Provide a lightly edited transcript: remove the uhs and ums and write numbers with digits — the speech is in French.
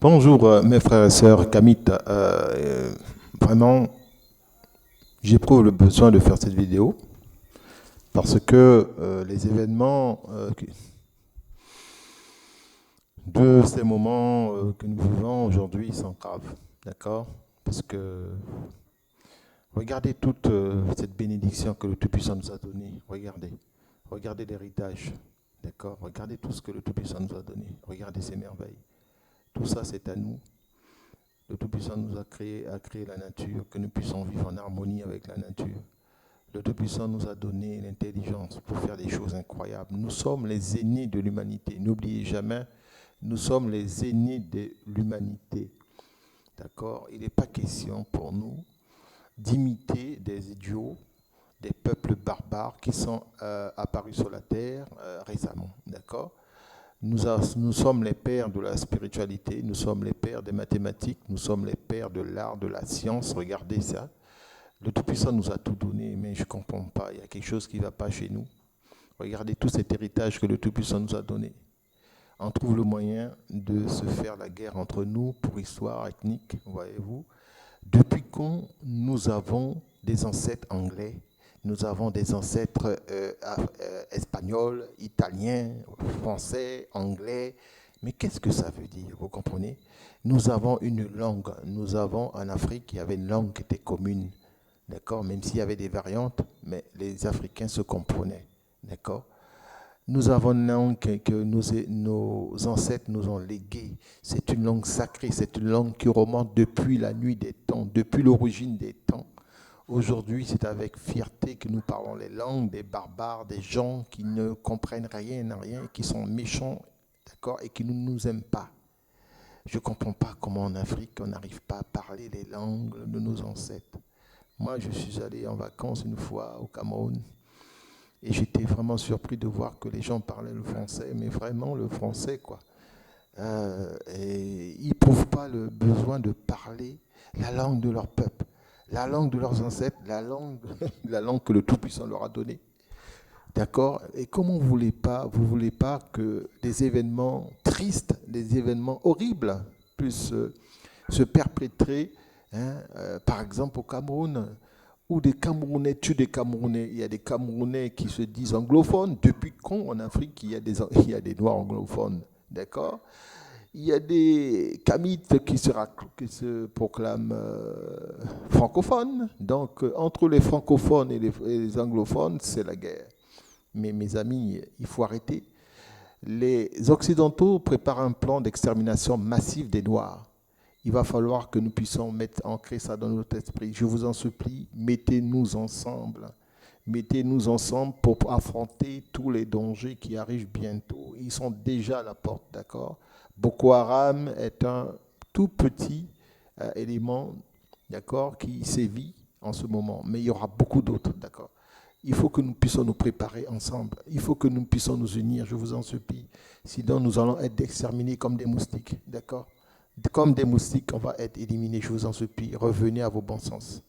Bonjour mes frères et sœurs Kamit. Vraiment, j'éprouve le besoin de faire cette vidéo parce que les événements de ces moments que nous vivons aujourd'hui sont graves. D'accord? Parce que regardez toute cette bénédiction que le Tout-Puissant nous a donnée. Regardez. Regardez l'héritage. D'accord? Regardez tout ce que le Tout-Puissant nous a donné. Regardez ces merveilles. Tout ça, c'est à nous. Le Tout-Puissant nous a créé la nature, que nous puissions vivre en harmonie avec la nature. Le Tout-Puissant nous a donné l'intelligence pour faire des choses incroyables. Nous sommes les aînés de l'humanité. N'oubliez jamais, nous sommes les aînés de l'humanité. D'accord? Il n'est pas question pour nous d'imiter des idiots, des peuples barbares qui sont apparus sur la terre récemment. D'accord? Nous sommes les pères de la spiritualité, nous sommes les pères des mathématiques, nous sommes les pères de l'art, de la science. Regardez ça. Le Tout-Puissant nous a tout donné, mais je ne comprends pas. Il y a quelque chose qui ne va pas chez nous. Regardez tout cet héritage que le Tout-Puissant nous a donné. On trouve le moyen de se faire la guerre entre nous pour histoire ethnique, voyez-vous. Depuis quand nous avons des ancêtres anglais, nous avons des ancêtres espagnols, italiens, français, anglais. Mais qu'est-ce que ça veut dire, vous comprenez? Nous avons une langue. Nous avons en Afrique, il y avait une langue qui était commune. D'accord? Même s'il y avait des variantes, mais les Africains se comprenaient. D'accord? Nous avons une langue que nos ancêtres nous ont léguée. C'est une langue sacrée, c'est une langue qui remonte depuis la nuit des temps, depuis l'origine des temps. Aujourd'hui, c'est avec fierté que nous parlons les langues des barbares, des gens qui ne comprennent rien, qui sont méchants, d'accord, et qui ne nous aiment pas. Je ne comprends pas comment en Afrique, on n'arrive pas à parler les langues de nos ancêtres. Moi, je suis allé en vacances une fois au Cameroun et j'étais vraiment surpris de voir que les gens parlaient le français, mais vraiment le français, quoi. Et ils n'éprouvent pas le besoin de parler la langue de leur peuple, la langue de leurs ancêtres, la langue que le Tout-Puissant leur a donnée. D'accord? Et comment vous voulez pas que des événements tristes, des événements horribles puissent se perpétrer, hein, par exemple au Cameroun, où des Camerounais tuent des Camerounais. Il y a des Camerounais qui se disent anglophones. Depuis quand en Afrique il y a des Noirs anglophones? D'accord? Il y a des Kamites qui se proclament francophones. Donc, entre les francophones et les anglophones, c'est la guerre. Mais mes amis, il faut arrêter. Les Occidentaux préparent un plan d'extermination massive des Noirs. Il va falloir que nous puissions ancrer ça dans notre esprit. Je vous en supplie, mettez-nous ensemble. Mettez-nous ensemble pour affronter tous les dangers qui arrivent bientôt. Ils sont déjà à la porte, d'accord? Boko Haram est un tout petit élément, d'accord, qui sévit en ce moment. Mais il y aura beaucoup d'autres, d'accord? Il faut que nous puissions nous préparer ensemble. Il faut que nous puissions nous unir, je vous en supplie. Sinon, nous allons être exterminés comme des moustiques, d'accord? Comme des moustiques, on va être éliminés, je vous en supplie. Revenez à vos bons sens.